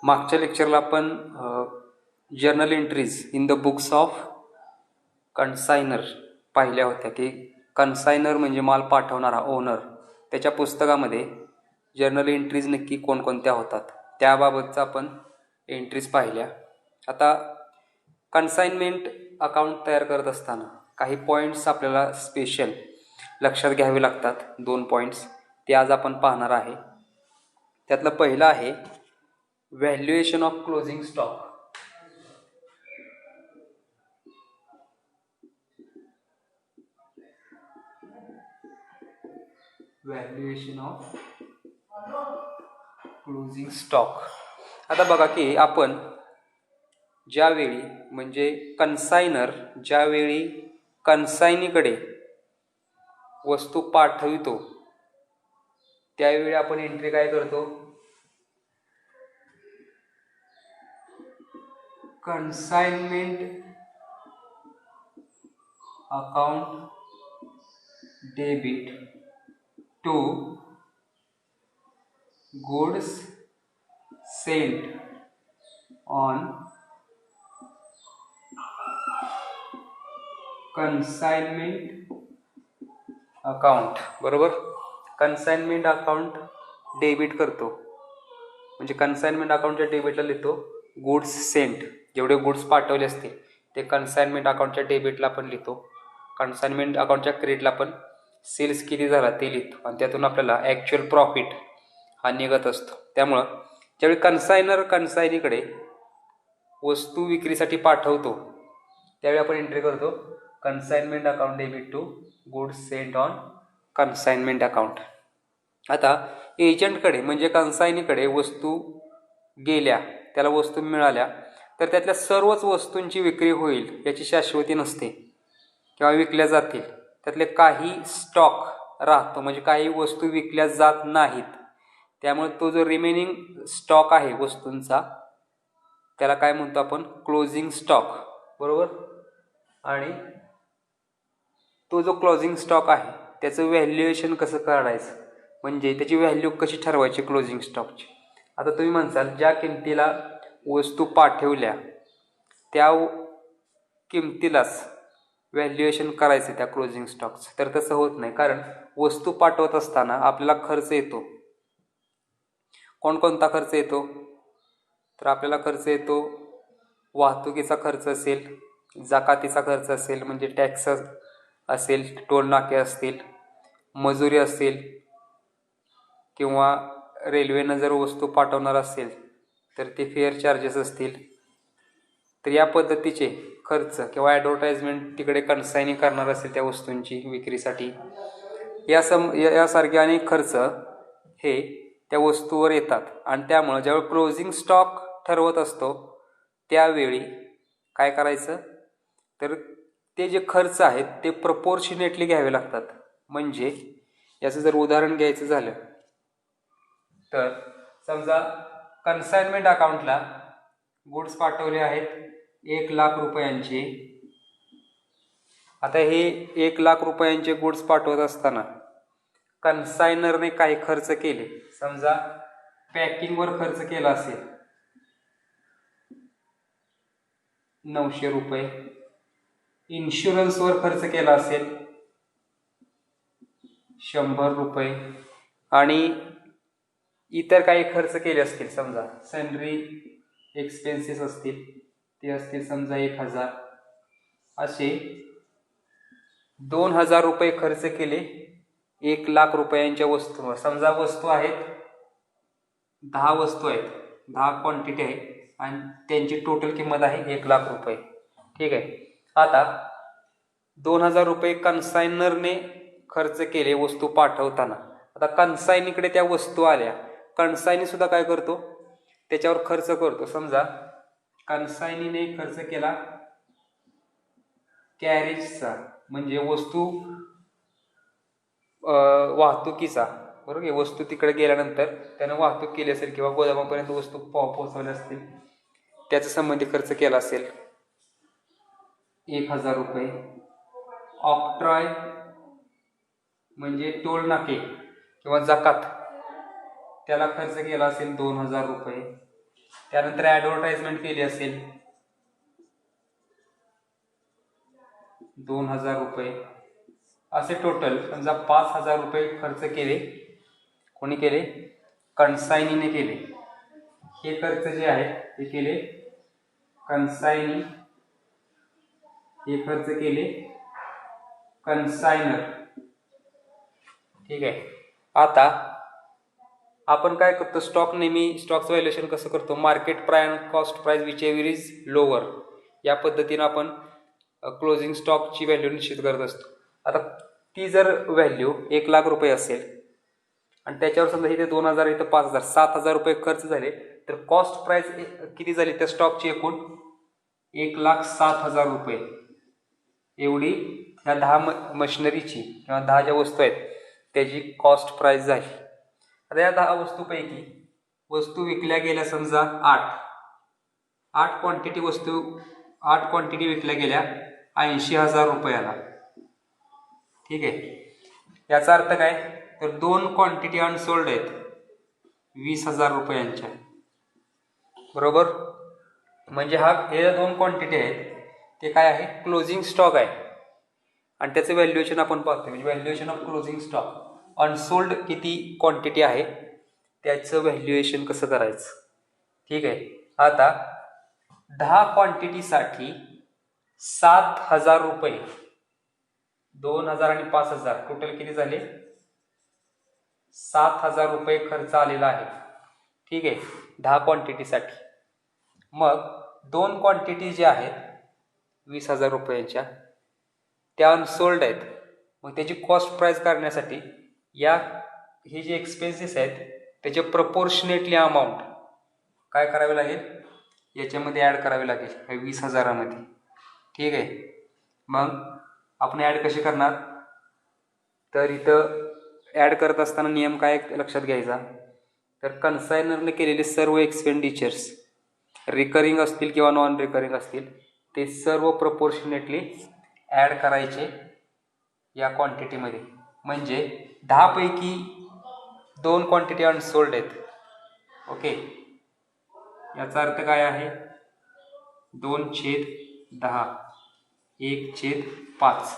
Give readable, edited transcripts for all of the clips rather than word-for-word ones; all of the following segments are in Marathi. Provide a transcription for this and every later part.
मागच्या लेक्चरला आपण journal entries in the books of consignor पाहिल्या होत्या की कन्सायनर म्हणजे माल पाठवणारा ओनर, त्याच्या पुस्तकामध्ये जर्नल एंट्रीज नक्की कोणकोणत्या होतात त्याबाबतचा आपण एंट्रीज पाहिल्या. आता कन्साइनमेंट अकाउंट तयार करत असताना काही पॉईंट्स आपल्याला स्पेशल लक्षात घ्यावे लागतात. 2 पॉईंट्स ते आज आपण पाहणार आहे. त्यातलं पहिलं आहे valuation of closing stock. Valuation of closing stock. आता बघा की आपण ज्यावेळी म्हणजे कन्सायनर ज्यावेळी कन्सायनीकडे वस्तू पाठवितो त्यावेळी आपण एंट्री काय करतो, consignment account debit to goods sent on consignment account. बरोबर, कन्साइनमेंट अकाउंट डेबिट करतो म्हणजे कन्साइनमेंट अकाउंटच्या डेबिटला लिहितो गुड्स सेंट, जेवढे गुड्स पाठवले असतील ते कन्साइनमेंट अकाउंटच्या डेबिटला पण लिहितो. कन्साइनमेंट अकाउंटच्या क्रेडिटला पण सेल्स किती झाला ते लिहितो आणि त्यातून आपल्याला ॲक्च्युअल प्रॉफिट हा निघत असतो. त्यामुळं ज्यावेळी कन्सायनर कन्सायनीकडे वस्तू विक्रीसाठी पाठवतो त्यावेळी आपण एंट्री करतो consignment account debit to goods sent on consignment account. आता एजंटकडे म्हणजे कन्सायनीकडे वस्तू गेल्या, त्याला वस्तू मिळाल्या तर त्यातल्या सर्वच वस्तूंची विक्री होईल याची शाश्वती नसते किंवा विकल्या जातील. त्यातले काही स्टॉक राहतो म्हणजे काही वस्तू विकल्या जात नाहीत. त्यामुळे तो जो रिमेनिंग स्टॉक आहे वस्तूंचा त्याला काय म्हणतो आपण, क्लोजिंग स्टॉक. बरोबर, आणि तो जो क्लोजिंग स्टॉक आहे त्याचं व्हॅल्युएशन कसं काढायचं म्हणजे त्याची व्हॅल्यू कशी ठरवायची क्लोजिंग स्टॉकची. आता तुम्ही म्हणसाल ज्या किमतीला वस्तू पाठवल्या त्या किमतीलाच व्हॅल्युएशन करायचं त्या क्लोजिंग स्टॉकचं, तर तसं होत नाही. कारण वस्तू पाठवत असताना आपल्याला खर्च येतो. कोणकोणता खर्च येतो तर आपल्याला खर्च येतो वाहतुकीचा खर्च असेल, जकातीचा खर्च असेल म्हणजे टॅक्स असेल, टोल नाके असतील, मजुरी असेल किंवा रेल्वेनं जर वस्तू पाठवणार असेल तर ते फेअर चार्जेस असतील. तर या पद्धतीचे खर्च किंवा ॲडव्हर्टाइजमेंट तिकडे कन्सायनी करणार असेल त्या वस्तूंची विक्रीसाठी, यासारखे अनेक खर्च हे त्या वस्तूवर येतात. आणि त्यामुळं ज्यावेळी क्लोजिंग स्टॉक ठरवत असतो त्यावेळी काय करायचं तर ते जे खर्च आहेत ते प्रपोर्शनेटली घ्यावे लागतात. म्हणजे याचं जर उदाहरण घ्यायचं झालं तर समजा कन्साइनमेंट अकाउंटला गुड्स पाठवले आहेत 1,00,000 रुपयांचे. आता हे 1,00,000 रुपयांचे गुड्स पाठवत असताना कन्सायनरने काही खर्च केले. समजा पॅकिंगवर खर्च केला असेल 900 रुपये, इन्शुरन्सवर खर्च केला असेल 100 रुपये आणि इतर काही खर्च केले असतील, समजा सनरी एक्सपेन्सेस असतील ते असतील समजा 1,000. असे 2,000 रुपये खर्च केले 1,00,000 रुपयांच्या वस्तूंवर. समजा वस्तू आहेत 10 वस्तू आहेत, 10 क्वांटिटी आहे आणि त्यांची टोटल किंमत आहे 1,00,000 रुपये. ठीक आहे. आता 2,000 रुपये कन्सायनरने खर्च केले वस्तू पाठवताना. आता कन्सायनीकडे त्या वस्तू आल्या, कन्सायनी सुद्धा काय करतो त्याच्यावर खर्च करतो. समजा कन्सायनीने खर्च केला कॅरेजचा म्हणजे वस्तू वाहतुकीचा. बरोबर, वस्तू तिकडे गेल्यानंतर त्यानं वाहतूक केली असेल किंवा गोदामापर्यंत वस्तू पोहोचवल्या असतील त्याचा संबंधी खर्च केला असेल 1,000 रुपये. ऑक्ट्रॉय म्हणजे टोल नाके किंवा जकात त्याला खर्च केला असेल 2000 रुपये. त्यानंतर ॲडव्हर्टाइजमेंट केली असेल 2000 रुपये. असे टोटल समजा 5000 रुपये खर्च केले. कोणी केले? कन्सायनीने केले. हे खर्च जे आहे ते केले कन्सायनी. हे खर्च केले कन्सायनर. ठीक आहे. आता आपण काय करतो, स्टॉक नेहमी स्टॉकचं व्हॅल्युएशन कसं करतो, market price cost price which ever is lower, या पद्धतीनं आपण क्लोजिंग स्टॉकची व्हॅल्यू निश्चित करत असतो. आता ती जर व्हॅल्यू 1,00,000 रुपये असेल आणि त्याच्यावर समजा इथे 2000, इथं 5000, 7000 रुपये खर्च झाले, तर कॉस्ट प्राइस किती झाली त्या स्टॉकची एकूण? 1,07,000 रुपये. एवढी ह्या 10 मशिनरीची किंवा 10 ज्या वस्तू आहेत त्याची कॉस्ट प्राइस झाली. आता या 10 वस्तूपैकी वस्तू विकल्या गेल्या समजा 8 क्वांटिटी वस्तू, 8 क्वांटिटी विकल्या गेल्या 80,000 रुपयाला. ठीक आहे. याचा अर्थ काय, तर 2 क्वांटिटी अनसोल्ड आहेत 20,000 रुपयांच्या. बरोबर. म्हणजे हे 2 क्वांटिटी आहेत ते काय आहे, क्लोजिंग स्टॉक आहे. आणि त्याचं व्हॅल्युएशन आपण पाहतो, म्हणजे valuation of closing stock. Unsold किती क्वांटिटी आहे त्याचं व्हॅल्युएशन कसं करायचं. ठीक आहे. आता 10 क्वांटिटीसाठी 7,000 रुपये, 2000 आणि 5000 टोटल किती झाले, 7,000 रुपये खर्च आलेला आहे. ठीक आहे, 10 क्वांटिटीसाठी. मग 2 क्वांटिटी ज्या आहेत 20,000 रुपयांच्या त्या अनसोल्ड आहेत. मग त्याची कॉस्ट प्राइस काढण्यासाठी हे जे एक्सपेन्सेस आहेत त्याचे प्रपोर्शनेटली अमाऊंट काय करावे लागेल, याच्यामध्ये ॲड करावे लागेल 20,000मध्ये. ठीक आहे. मग आपण ॲड कसे करणार, तर इथं ॲड करत असताना नियम काय लक्षात घ्यायचा, तर कन्सायनरने केलेले सर्व एक्सपेंडिचर्स रिकरिंग असतील किंवा नॉन रिकरिंग असतील ते सर्व प्रपोर्शनेटली ॲड करायचे या क्वांटिटीमध्ये. म्हणजे 10 पैकी 2 क्वांटिटी अनसोल्ड आहेत. ओके. याचा अर्थ काय आहे, 2/10, 1/5,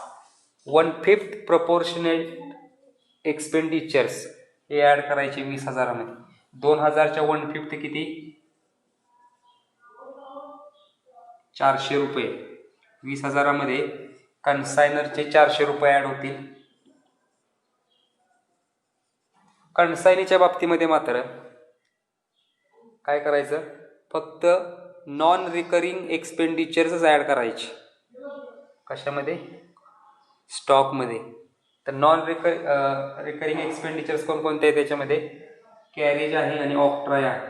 1/5 प्रपोर्शनेट एक्सपेंडिचर्स हे ॲड करायचे 20,000मध्ये. 2000च्या 1/5 किती, 400 रुपये. 20,000मध्ये कन्सायनरचे 400 रुपये ॲड होतील. कन्सायनीच्या बाबतीमध्ये मात्र काय करायचं, फक्त नॉन रिकरिंग एक्सपेंडिचर्सच ॲड करायचे. कशामध्ये, स्टॉकमध्ये. तर नॉन रिकरिंग एक्सपेंडिचर्स कोणकोणते आहे त्याच्यामध्ये, कॅरेज आहे आणि ऑक्ट्रॉय आहे.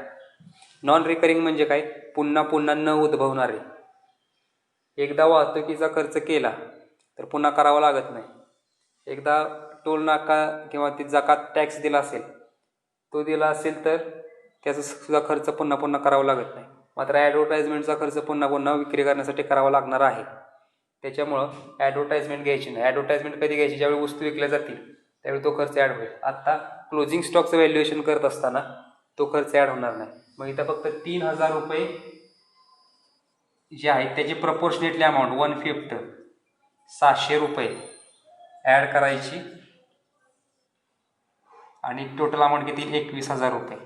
नॉन रिकरिंग म्हणजे काय, पुन्हा पुन्हा न उद्भवणारे. एकदा वाहतुकीचा खर्च केला तर पुन्हा करावा लागत नाही. एकदा टोल नाका किंवा ती जकात टॅक्स दिला असेल, तो दिला असेल तर त्याचा सुद्धा खर्च पुन्हा पुन्हा करावा लागत नाही. मात्र ॲडव्हर्टाइजमेंटचा खर्च पुन्हा पुन्हा विक्री करण्यासाठी करावा लागणार आहे. त्याच्यामुळं ॲडव्हर्टाइजमेंट घ्यायची नाही. ॲडव्हर्टाइजमेंट कधी घ्यायची, ज्यावेळी वस्तू विकल्या जातील त्यावेळी तो खर्च ॲड होईल. आत्ता क्लोजिंग स्टॉकचं व्हॅल्युएशन करत असताना तो खर्च ॲड होणार नाही. मग इथं फक्त 3,000 रुपये जे आहेत त्याची प्रपोर्शनेटली अमाऊंट 1/5 700 रुपये ॲड करायची आणि टोटल अमाऊंट किती, 21,000 रुपये.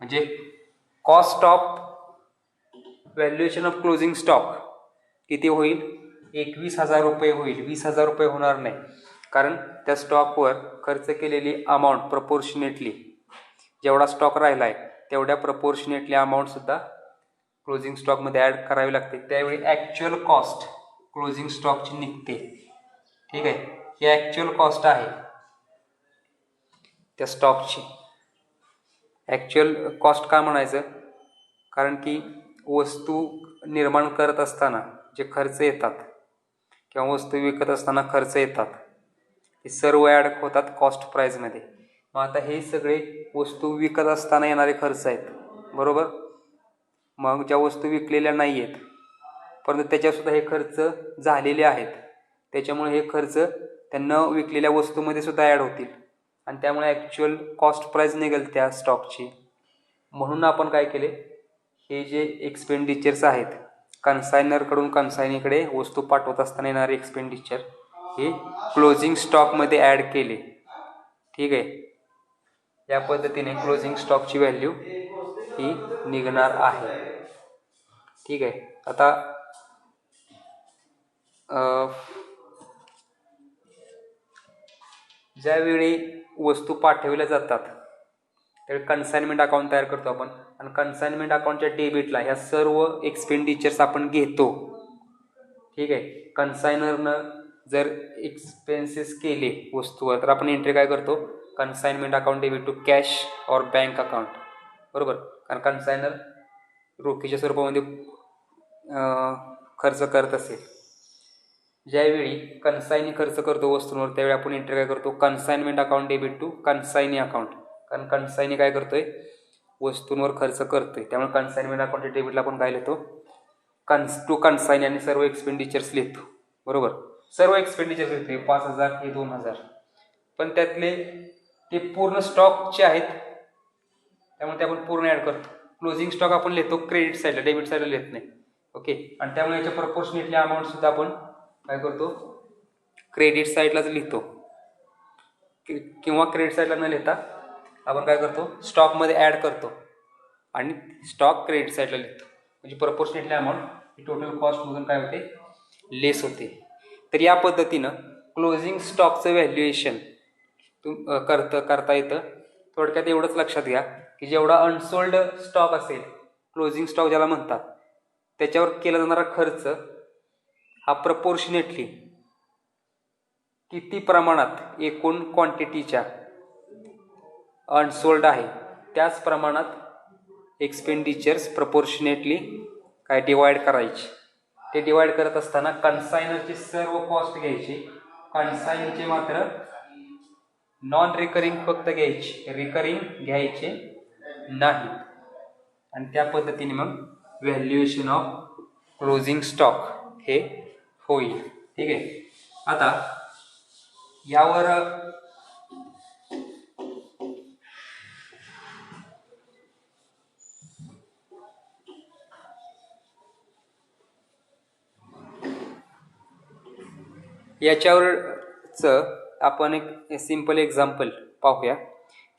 म्हणजे cost of valuation of closing stock किती होईल, 21,000 रुपये होईल. 20,000 रुपये होणार नाही, कारण त्या स्टॉकवर खर्च केलेली अमाऊंट प्रपोर्शनेटली जेवढा स्टॉक राहिला आहे तेवढ्या प्रपोर्शनेटली अमाऊंटसुद्धा क्लोजिंग स्टॉकमध्ये ॲड करावी लागते. त्यावेळी ॲक्च्युअल कॉस्ट क्लोजिंग स्टॉकची निघते. ठीक आहे. ही ॲक्च्युअल कॉस्ट आहे त्या स्टॉकची. ॲक्च्युअल कॉस्ट का म्हणायचं, कारण की वस्तू निर्माण करत असताना जे खर्च येतात किंवा वस्तू विकत असताना खर्च येतात ते सर्व ॲड होतात कॉस्ट प्राईजमध्ये. मग आता हे सगळे वस्तू विकत असताना येणारे खर्च आहेत. बरोबर. मग ज्या वस्तू विकलेल्या नाही आहेत परंतु त्याच्यासुद्धा हे खर्च झालेले आहेत, त्याच्यामुळे हे खर्च त्या न विकलेल्या वस्तूमध्ये सुद्धा ॲड होतील. आणि त्यामुळे ॲक्च्युअल कॉस्ट प्राईस निघेल त्या स्टॉकची. म्हणून आपण काय केले, हे जे एक्सपेंडिचर्स आहेत कन्सायनरकडून कन्सायनीकडे वस्तू पाठवत असताना येणारे एक्सपेंडिचर हे क्लोजिंग स्टॉकमध्ये ॲड केले. ठीक आहे, या पद्धतीने क्लोजिंग स्टॉकची व्हॅल्यू ही निघणार आहे. ठीक आहे, आता ज्यावेळी वस्तू पाठवल्या जातात त्यावेळी कन्साइनमेंट अकाउंट तयार करतो आपण, आणि कन्साइनमेंट अकाउंटच्या डेबिटला ह्या सर्व एक्सपेंडिचर्स आपण घेतो. ठीक आहे, कन्सायनरनं जर एक्सपेन्सेस केले वस्तूवर तर आपण एंट्री काय करतो, consignment account debit to cash और बँक अकाउंट. बरोबर, कारण कन्सायनर रोखीच्या स्वरूपामध्ये खर्च करत असेल. ज्यावेळी कन्सायनी खर्च करतो वस्तूंवर त्यावेळी आपण एंट्री काय करतो, consignment account debit to consignee account. कारण कन्सायनी काय करतोय, वस्तूंवर खर्च करतोय, त्यामुळे कन्साइनमेंट अकाउंटच्या डेबिटला आपण काय लिहितो, टू कन्सायनी, आणि सर्व एक्सपेंडिचर्स लिहितो. बरोबर, सर्व एक्सपेंडिचर्स लिहितो, 5,000 हे 2,000, पण त्यातले ते पूर्ण स्टॉकचे आहेत त्यामुळे ते आपण पूर्ण ॲड करतो. क्लोजिंग स्टॉक आपण लिहितो क्रेडिट साईडला, डेबिट साईडला लिहित नाही. ओके, आणि त्यामुळे याच्या प्रपोर्शनेटली अमाऊंट सुद्धा आपण काय करतो, क्रेडिट साईडलाच लिहितो, किंवा क्रेडिट साईडला न लिहिता आपण काय करतो, स्टॉकमध्ये ॲड करतो आणि स्टॉक क्रेडिट साईडला लिहितो. म्हणजे प्रपोर्शनेटली अमाऊंट ही टोटल कॉस्टमधून काय होते, लेस होते. तर या पद्धतीनं क्लोजिंग स्टॉकचं व्हॅल्युएशन करता येतं. थोडक्यात एवढंच लक्षात घ्या की जेवढा अनसोल्ड स्टॉक असेल, क्लोजिंग स्टॉक ज्याला म्हणतात, त्याच्यावर केला जाणारा खर्च हा प्रपोर्शनेटली किती प्रमाणात एकूण क्वांटिटीच्या अनसोल्ड आहे त्याच प्रमाणात एक्सपेंडिचर्स प्रपोर्शनेटली काय डिवाइड करायचे. ते डिवाइड करत असताना कन्सायनरची सर्व कॉस्ट घ्यायची, कन्सायनचे मात्र नॉन रिकरिंग फक्त घ्यायची, रिकरिंग घ्यायचे नाही. आणि त्या पद्धतीने मग व्हॅल्युएशन ऑफ क्लोजिंग स्टॉक हे होईल. ठीक आहे, आता यावर याच्यावरच आपण एक सिंपल एक्झाम्पल पाहूया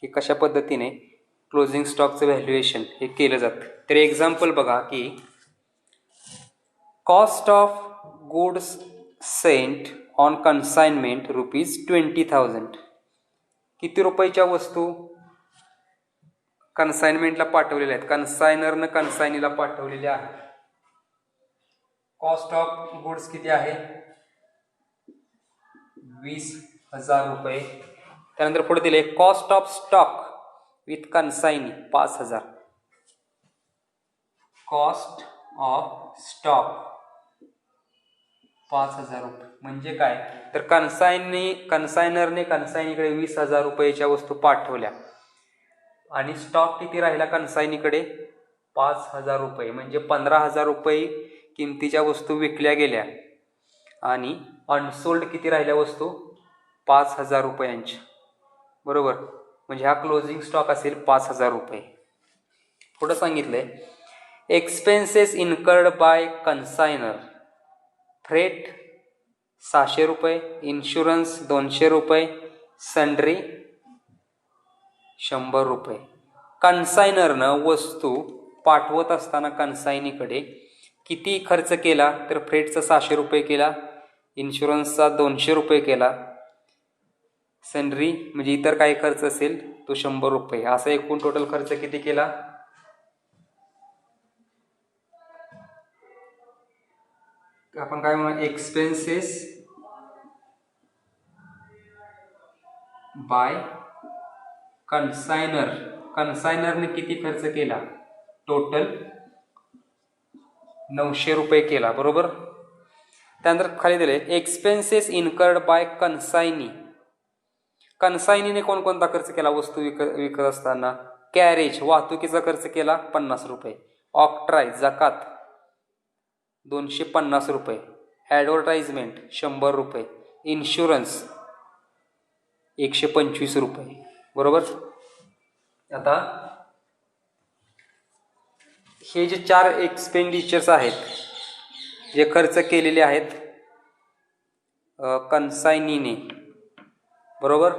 की कशा पद्धतीने क्लोजिंग स्टॉकचं व्हॅल्युएशन हे केलं जातं. तर एक्झाम्पल बघा की cost of goods sent on consignment ₹20,000. किती रुपयाच्या वस्तू कन्साइनमेंटला पाठवलेल्या आहेत, कन्सायनरनं कन्सायनीला पाठवलेल्या आहेत. कॉस्ट ऑफ गुड्स किती आहे, 20,000 रुपये. त्यानंतर पुढे दिले cost of stock with कन्सायनी 5,000. Cost of stock 5,000 रुपये म्हणजे काय, तर कन्सायनरने कन्सायनीकडे 20,000 रुपयाच्या वस्तू पाठवल्या आणि स्टॉक किती राहिला कन्सायनीकडे, 5,000 रुपये. म्हणजे 15,000 रुपये किमतीच्या वस्तू विकल्या गेल्या आणि अनसोल्ड किती राहिल्या वस्तू, 5,000 रुपयांच्या. बरोबर, म्हणजे हा क्लोजिंग स्टॉक असेल 5,000 रुपये. पुढं सांगितलंय expenses incurred by consignor, freight 600 रुपये, इन्शुरन्स 200 रुपये, सन्ड्री 100 रुपये. कन्सायनरनं वस्तू पाठवत असताना कन्सायनीकडे किती खर्च केला, तर फ्रेटचा 600 रुपये केला, इन्शुरन्सचा 200 रुपये केला, सन्ड्री म्हणजे इतर काही खर्च असेल तो 100 रुपये. असा एकूण टोटल खर्च किती केला, आपण काय म्हणू, एक्सपेन्सेस बाय कन्सायनर. कन्सायनरने किती खर्च केला, टोटल 900 रुपये केला. बरोबर, त्यानंतर खाली दिले एक्सपेन्सेस इन्कर्ड बाय कन्सायनी. कन्सायनीने कोणकोणता खर्च केला वस्तू विकत असताना, कॅरेज वाहतुकीचा खर्च केला 50 रुपये, ऑक्ट्राय जकात 250 रुपये, ॲडव्हर्टाइजमेंट 100 रुपये, इन्शुरन्स 125 रुपये. बरोबर. आता हे जे 4 एक्सपेंडिचर्स आहेत जे खर्च केलेले आहेत कन्सायनीने, बरोबर,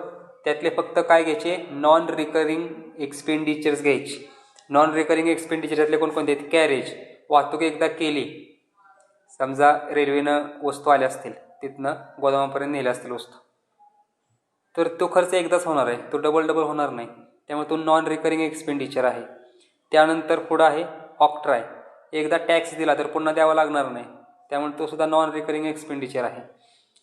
त्यातले फक्त काय घ्यायचे, नॉन रिकरिंग एक्सपेंडिचर्स घ्यायचे. नॉन रिकरिंग एक्सपेंडिचर कोणकोणते आहेत? कॅरेज, वाहतूक एकदा केली, समजा रेल्वेनं वस्तू आल्या असतील, तिथनं गोदामापर्यंत नेल्या असतील वस्तू, तर तो खर्च एकदाच होणार आहे, तो डबल होणार नाही, त्यामुळे तो नॉन रिकरिंग एक्सपेंडिचर आहे. त्यानंतर पुढं आहे ऑक्ट्राय, एकदा टॅक्स दिला तर पुन्हा द्यावा लागणार नाही, त्यामुळे तो सुद्धा नॉन रिकरिंग एक्सपेंडिचर आहे.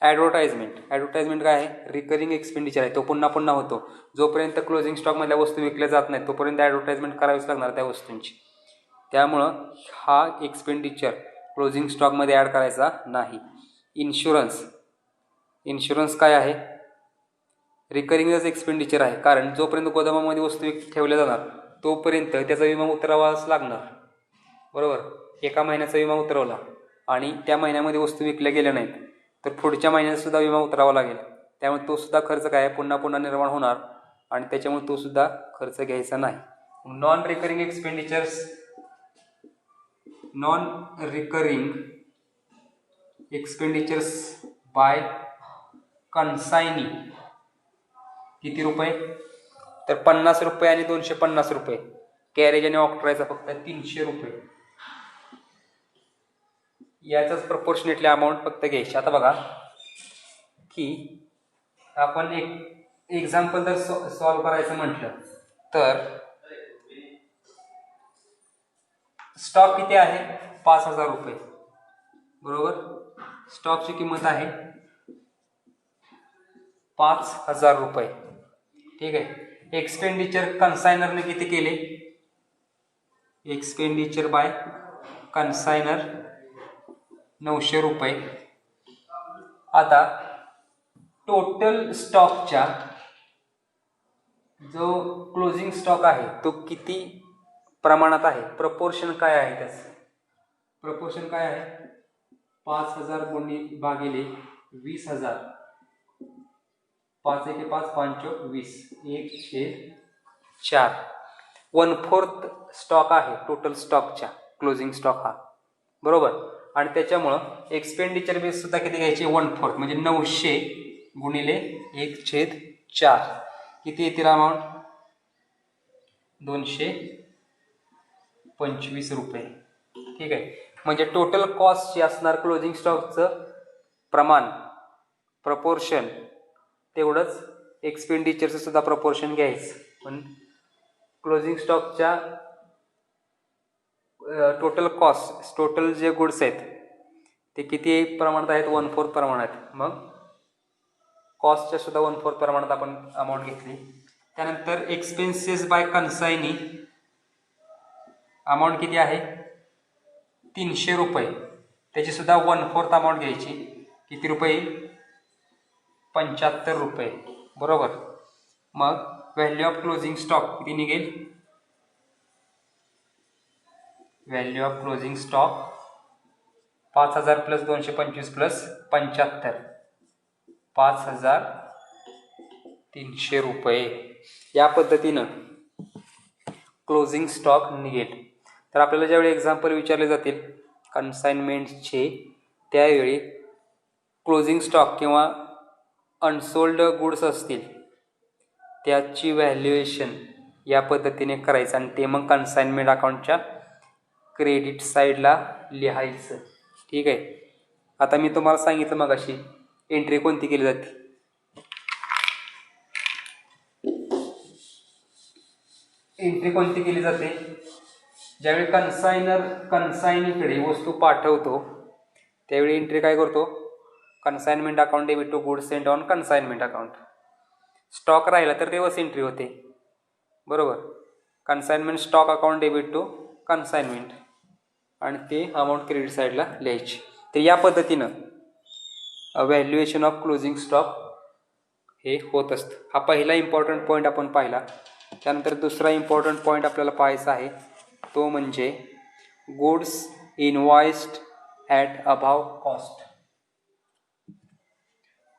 ॲडव्हर्टाइजमेंट काय आहे? रिकरिंग एक्सपेंडिचर आहे, तो पुन्हा होतो. जोपर्यंत क्लोजिंग स्टॉकमधल्या वस्तू विकल्या जात नाहीत तोपर्यंत ॲडव्हर्टाइजमेंट करावीच लागणार त्या वस्तूंची. त्यामुळं हा एक्सपेंडिचर क्लोजिंग स्टॉकमध्ये ॲड करायचा नाही. इन्शुरन्स काय आहे? रिकरिंगच एक्सपेंडिचर आहे, कारण जोपर्यंत गोदामामध्ये वस्तू ठेवल्या जाणार तोपर्यंत त्याचा विमा उतरावाच लागणार. बरोबर. एका महिन्याचा विमा उतरवला आणि त्या महिन्यामध्ये वस्तू विकल्या गेल्या नाहीत तर पुढच्या महिन्यात सुद्धा विमा उतरावा लागेल, त्यामुळे तो सुद्धा खर्च काय पुन्हा निर्माण होणार आणि त्याच्यामुळे तो सुद्धा खर्च घ्यायचा नाही. Non recurring expenditures by consignee किती रुपये? तर 50 रुपये आणि 250 रुपये. कॅरेज आणि ऑक्ट्रायचा फक्त 300 रुपये. याचाच प्रपोर्शनेटली अमाऊंट फक्त घ्यायची. आता बघा की आपण एक एक्झाम्पल जर सॉल्व करायचं म्हटलं तर स्टॉक किती आहे? 5000 रुपये. बरोबर. स्टॉकची किंमत आहे 5000 रुपये. ठीक आहे. एक्सपेंडिचर कन्सायनरने किती केले? एक्सपेंडिचर बाय कन्सायनर 900 रुपये. आता टोटल स्टॉकच्या जो क्लोजिंग स्टॉक आहे तो किती प्रमाणात आहे? प्रपोर्शन काय आहे त्याचं? प्रपोर्शन काय आहे? 5000 भागिले 20,000. 5 1 5 5 20 1/4. 1/4 स्टॉक आहे टोटल स्टॉकच्या, क्लोजिंग स्टॉक हा. बरोबर. आणि त्याच्यामुळं एक्सपेंडिचर बेस सुद्धा किती घ्यायचे? 1/4 म्हणजे 900 गुणिले 1/4 किती येतील अमाऊंट? 225 रुपये. ठीक आहे. म्हणजे टोटल कॉस्ट जे असणार क्लोजिंग स्टॉकचं प्रमाण, प्रपोर्शन, तेवढंच एक्सपेंडिचरचं सुद्धा प्रपोर्शन घ्यायचं. पण क्लोजिंग स्टॉकच्या टोटल कॉस्ट, टोटल जे गुड्स आहेत ते किती प्रमाणात आहेत? 1/4 प्रमाणात. मग कॉस्टच्या सुद्धा 1/4 प्रमाणात आपण अमाऊंट घेतली. त्यानंतर एक्सपेन्सेस बाय कन्सायनी अमाऊंट किती आहे? 300 रुपये. त्याची सुद्धा 1/4 अमाऊंट घ्यायची. किती रुपये? 75 रुपये. बरोबर. मग व्हॅल्यू ऑफ क्लोजिंग स्टॉक किती निघेल? Value of closing stock 5000 plus 225 plus 75, 5300 रुपये. या पद्धतीनं क्लोजिंग स्टॉक निघेल. तर आपल्याला ज्यावेळी एक्झाम्पल विचारले जातील कन्साइनमेंटचे, त्यावेळी क्लोजिंग स्टॉक किंवा अनसोल्ड गुड्स असतील त्याची व्हॅल्युएशन या पद्धतीने करायचं आणि ते मग कन्साइनमेंट अकाउंटच्या क्रेडिट साईडला लिहायचं. ठीक आहे. आता मी तुम्हाला सांगितलं मगाशी एंट्री कोणती केली जाते. एंट्री कोणती केली जाते? ज्यावेळी कन्सायनीकडे वस्तू पाठवतो त्यावेळी एंट्री काय करतो? Consignment account debit to goods sent on consignment account. Stock राहिला तर रिवर्स एंट्री होते. बरोबर. Consignment stock account debit to consignment आणि ते अमाऊंट क्रेडिट साईडला लिहायची. तर या पद्धतीनं व्हॅल्युएशन ऑफ क्लोजिंग स्टॉक हे होत असतं. हा पहिला इम्पॉर्टंट पॉईंट आपण पाहिला. त्यानंतर दुसरा इम्पॉर्टंट पॉईंट आपल्याला पाहायचा आहे तो म्हणजे goods invoiced at above cost.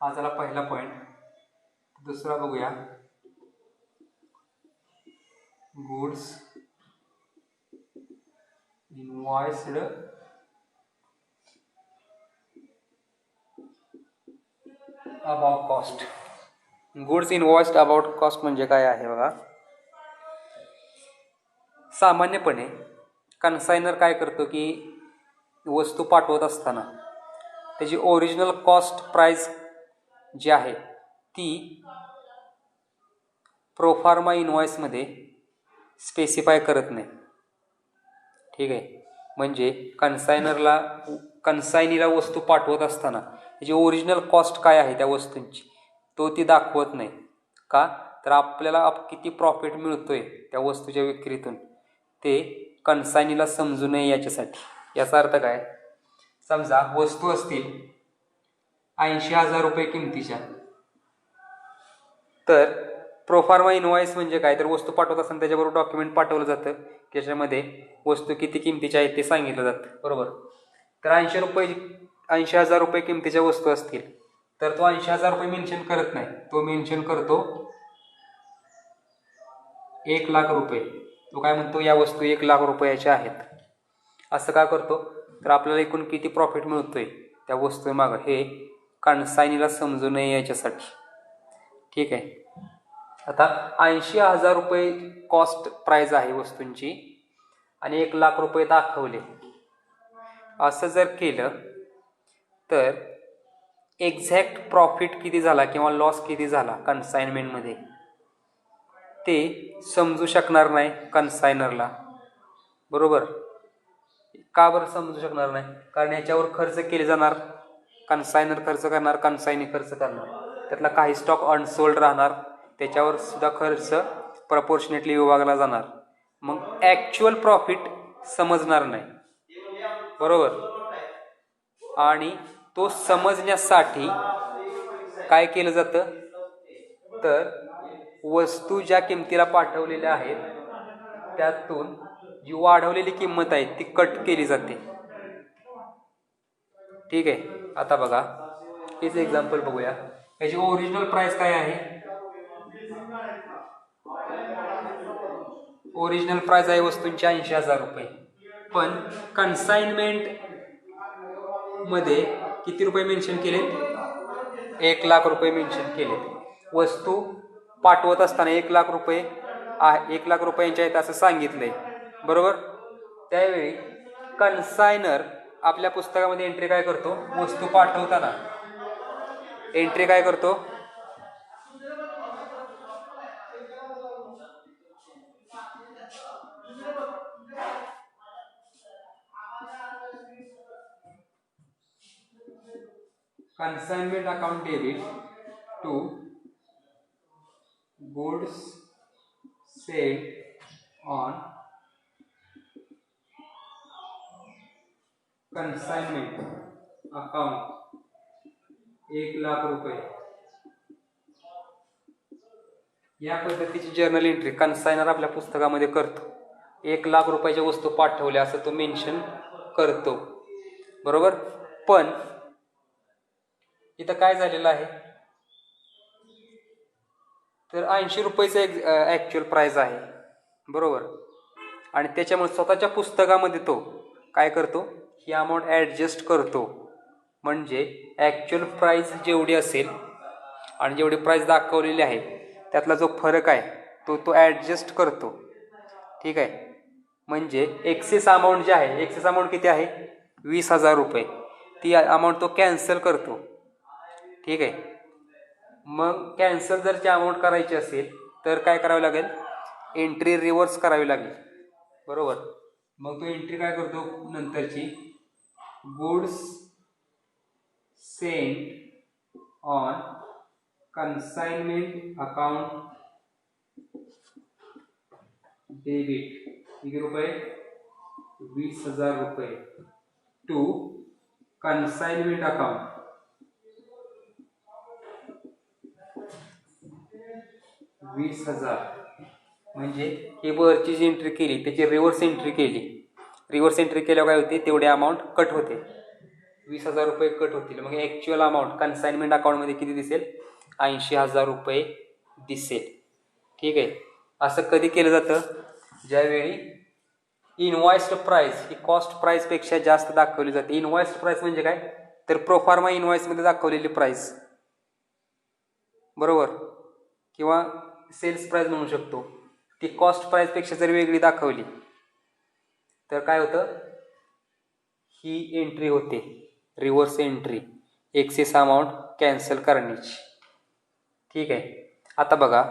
हा झाला पहिला पॉईंट. दुसरा बघूया, goods invoiced about cost. Goods invoiced about cost म्हणजे काय आहे बघा. सामान्यपणे कन्सायनर काय करतो की वस्तू पाठवत असताना त्याची ओरिजिनल कॉस्ट प्राइस जी आहे ती प्रोफार्मा इनवॉइसमध्ये स्पेसिफाय करत नाही. ठीक आहे. म्हणजे कन्सायनीला वस्तू पाठवत असताना त्याची ओरिजिनल कॉस्ट काय आहे त्या वस्तूंची तो ती दाखवत नाही. का तर आपल्याला किती प्रॉफिट मिळतोय त्या वस्तूच्या विक्रीतून ते कन्सायनीला समजू नये याच्यासाठी. याचा अर्थ काय, समजा वस्तू असतील 80,000 रुपये किमतीच्या, तर प्रोफार्मा इनवॉइस म्हणजे काय, तर वस्तू पाठवत असताना त्याच्याबरोबर डॉक्युमेंट पाठवलं जातं की त्याच्यामध्ये वस्तू किती किमतीच्या आहेत ते सांगितलं जातं. बरोबर. तर 80,000 रुपये किमतीच्या वस्तू असतील तर तो 80,000 रुपये मेन्शन करत नाही, तो मेन्शन करतो 1,00,000 रुपये. तो काय म्हणतो, या वस्तू 1,00,000 रुपयाच्या आहेत. असं का करतो, तर आपल्याला एकूण किती प्रॉफिट मिळतोय त्या वस्तूमागं हे कन्सायनीला समजू नये याच्यासाठी. ठीक आहे. आता 80,000 रुपये कॉस्ट प्राइस आहे वस्तूंची आणि 1,00,000 रुपये दाखवले. असं जर केलं तर एक्झॅक्ट प्रॉफिट किती झाला किंवा लॉस किती झाला कन्साइनमेंटमध्ये ते समजू शकणार नाही कन्सायनरला. बरोबर. का बरं समजू शकणार नाही, कारण याच्यावर खर्च केले जाणार, कन्सायनर खर्च करणार, कन्सायनी खर्च करणार, त्यातला काही स्टॉक अनसोल्ड राहणार, त्याच्यावर सुद्धा खर्च प्रपोर्शनेटली विभागला जाणार. मग ॲक्च्युअल प्रॉफिट समजणार नाही. बरोबर. आणि तो समजण्यासाठी काय केलं जातं, तर वस्तू ज्या किमतीला पाठवलेल्या आहेत त्यातून जी वाढवलेली किंमत आहे ती कट केली जाते. ठीक आहे. आता बघा हेच एक्झाम्पल बघूया. याची ओरिजिनल प्राइस काय आहे, ओरिजिनल प्राइस आहे वस्तूंची 80,000 रुपये. पण कन्साइनमेंट मध्ये किती रुपये मेन्शन केले, 1,00,000 रुपये मेन्शन केले. वस्तू पाठवत असताना 1,00,000 रुपये 1,00,000 रुपयांच्या आहेत असं सांगितलंय. बरोबर. त्यावेळी कन्सायनर आपल्या पुस्तकामध्ये एंट्री काय करतो, वस्तू पाठवताना एंट्री काय करतो, consignment account debit to goods sent on consignment account 1,00,000 रुपये. या पद्धतीची जर्नल एंट्री कन्सायनर आपल्या पुस्तकामध्ये करतो. 1,00,000 रुपयाच्या वस्तू पाठवल्या असं तो मेन्शन करतो. बरोबर. पण इथं काय झालेलं आहे, तर 80 रुपयाचं ॲक्च्युअल प्राइस आहे. बरोबर. आणि त्याच्यामुळे स्वतःच्या पुस्तकामध्ये तो काय करतो, ही अमाऊंट ॲडजस्ट करतो. म्हणजे ॲक्च्युअल प्राइस जेवढी असेल आणि जेवढी प्राइस दाखवलेली आहे त्यातला जो फरक आहे तो ॲडजस्ट करतो. ठीक आहे. म्हणजे एक्सेस अमाऊंट जी आहे, एक्सेस अमाऊंट किती आहे 20,000 रुपये, ती अमाऊंट तो कॅन्सल करतो. ठीक आहे. मग कॅन्सल जर ती अमाऊंट करायची असेल तर काय करावं लागेल, एंट्री रिव्हर्स करावी लागेल. बरोबर. मग तो एंट्री काय करतो नंतरची, goods sent on consignment account debit किती रुपये 20,000 रुपये टू कन्साइनमेंट अकाउंट 20,000. म्हणजे ही वरची जी एंट्री केली त्याची रिव्हर्स एंट्री केली. रिव्हर्स एंट्री केल्यावर काय होते, तेवढी अमाऊंट कट होते, 20,000 रुपये कट होतील. मग ॲक्च्युअल अमाऊंट कन्साइनमेंट अकाउंटमध्ये किती दिसेल, 80,000 रुपये दिसेल. ठीक आहे. असं कधी केलं जातं? ज्यावेळी इनवॉइस्ड प्राइस ही कॉस्ट प्राइसपेक्षा जास्त दाखवली जाते. इनवॉइस्ड प्राइस म्हणजे काय? तर प्रोफार्मा इनवॉइसमध्ये दाखवलेली प्राइस, बरोबर, किंवा सेल्स प्राइस म्हणू शकतो. ती कॉस्ट प्राइसपेक्षा जर वेगळी दाखवली तर काय होतं? ही एंट्री होते, reverse entry, excess amount cancel करण्याची. ठीक आहे. आता बघा,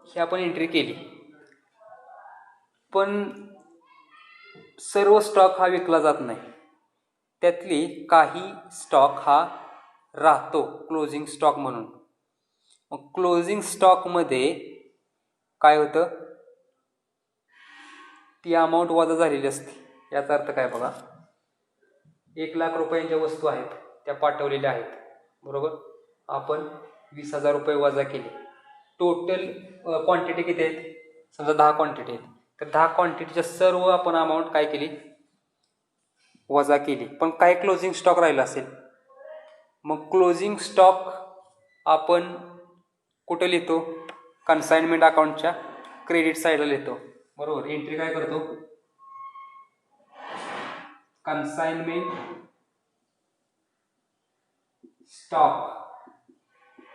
ही आपण एंट्री केली, पण सर्व स्टॉक हा विकला जात नाही. त्यातली काही स्टॉक हा राहतो क्लोजिंग स्टॉक म्हणून. मग क्लोजिंग स्टॉकमध्ये काय होतं? ती अमाऊंट वजा झालेली असते. याचा अर्थ काय बघा, 1,00,000 रुपयांच्या वस्तू आहेत, त्या पाठवलेल्या आहेत, बरोबर. आपण 20,000 रुपये वजा केले. टोटल क्वांटिटी किती आहेत? समजा 10 क्वांटिटी आहेत, तर 10 क्वांटिटीच्या सर्व आपण अमाऊंट काय केली? वजा केली. पण काय क्लोजिंग स्टॉक राहिला असेल. मग क्लोजिंग स्टॉक आपण कुठं लिहितो? कन्साइनमेंट अकाउंटच्या क्रेडिट साईडला लिहितो, बरोबर. एंट्री काय करतो? Consignment stock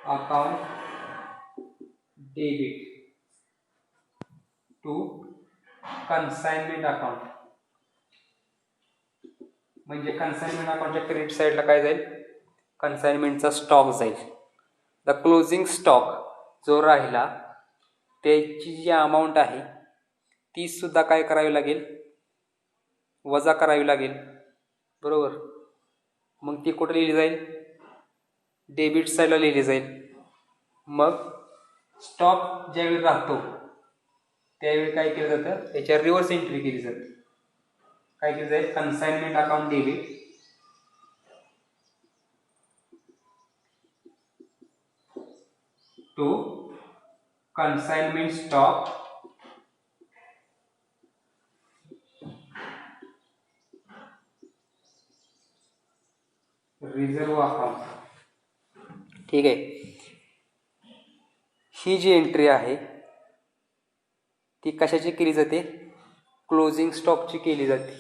account debit to consignment account. म्हणजे कन्साइनमेंट अकाउंटच्या क्रेडिट साईडला काय जाईल? कन्साइनमेंटचा स्टॉक जाईल. द क्लोजिंग स्टॉक जो राहिला त्याची जी अमाऊंट आहे ती सुद्धा काय करावी लागेल? वजा करावी लागेल, बरोबर. मग ती कुठे लिहिली जाईल? डेबिट साईडला लिहिली जाईल. मग स्टॉक ज्यावेळी राहतो त्यावेळी काय केलं जातं? त्याच्या रिव्हर्स एंट्री केली जाते. काय केलं जाईल? Consignment account debit to consignment stock reserve account. ठीक आहे. ही जी एंट्री आहे ती कशाची केली जाते? क्लोजिंग स्टॉकची केली जाते.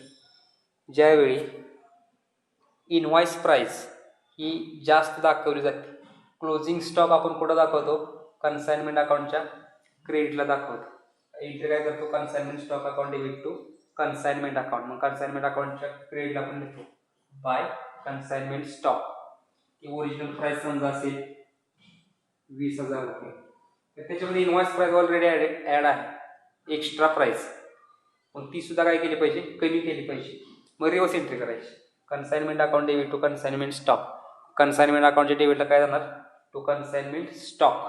ज्यावेळी इनवॉइस प्राइस ही जास्त दाखवली जाते. क्लोजिंग स्टॉक आपण कुठं दाखवतो? कन्साइनमेंट अकाउंटच्या क्रेडिटला दाखवतो. एंट्री काय करतो? Consignment stock account debit to consignment account. मग कन्साइनमेंट अकाउंटच्या क्रेडिटला आपण लिहितो बाय कन्साइनमेंट स्टॉक. ही ओरिजिनल प्राइस समजा असेल 20,000 रुपये, तर त्याच्यामध्ये इनवॉइस प्राइस ऑलरेडी ॲड आहे, एक्स्ट्रा प्राइस. मग ती सुद्धा काय केली पाहिजे? कमी केली पाहिजे. मग रिव्हर्स एंट्री करायची. Consignment account debit to consignment stock. Consignment अकाउंटच्या डेबिटला काय जाणार? टू कन्साइनमेंट स्टॉक,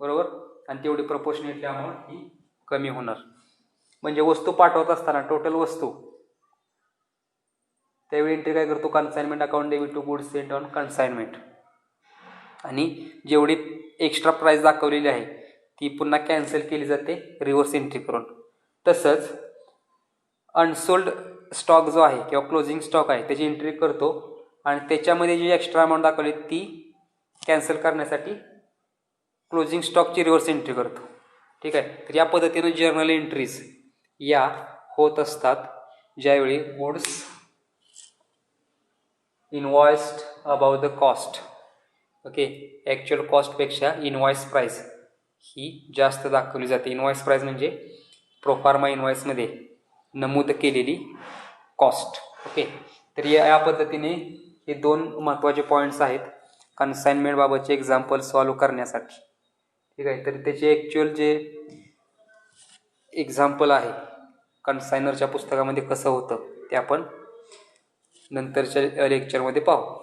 बरोबर. आणि तेवढी प्रपोर्शनेटली अमाऊंट ही कमी होणार. म्हणजे वस्तू पाठवत असताना टोटल वस्तू त्यावेळी एंट्री काय करतो? Consignment account debit to goods sent on consignment. आणि जेवढी एक्स्ट्रा प्राइस दाखवलेली आहे ती पुन्हा कॅन्सल केली जाते रिव्हर्स एंट्री करून. तसंच अनसोल्ड स्टॉक जो आहे किंवा क्लोजिंग स्टॉक आहे त्याची एंट्री करतो आणि त्याच्यामध्ये जी एक्स्ट्रा अमाऊंट दाखवली ती कॅन्सल करण्यासाठी क्लोजिंग स्टॉकची रिव्हर्स एंट्री करतो. ठीक आहे. तर या पद्धतीनं जर्नल एंट्रीज या होत असतात ज्यावेळी goods invoiced about the cost. Okay. Actual कॉस्टपेक्षा इनवॉइस प्राइस ही जास्त दाखवली जाते. इनवॉइस प्राइस म्हणजे प्रोफार्मा इनवॉइसमध्ये नमूद केलेली कॉस्ट. ओके. तर या पद्धतीने हे 2 महत्त्वाचे पॉईंट्स आहेत कन्साइनमेंट बाबतचे एक्झाम्पल सॉल्व्ह करण्यासाठी. ठीक आहे. तर त्याचे ॲक्च्युअल जे एक्झाम्पल आहे कन्सायनरच्या पुस्तकामध्ये कसं होतं ते आपण नंतरच्या लेक्चरमध्ये पाहू.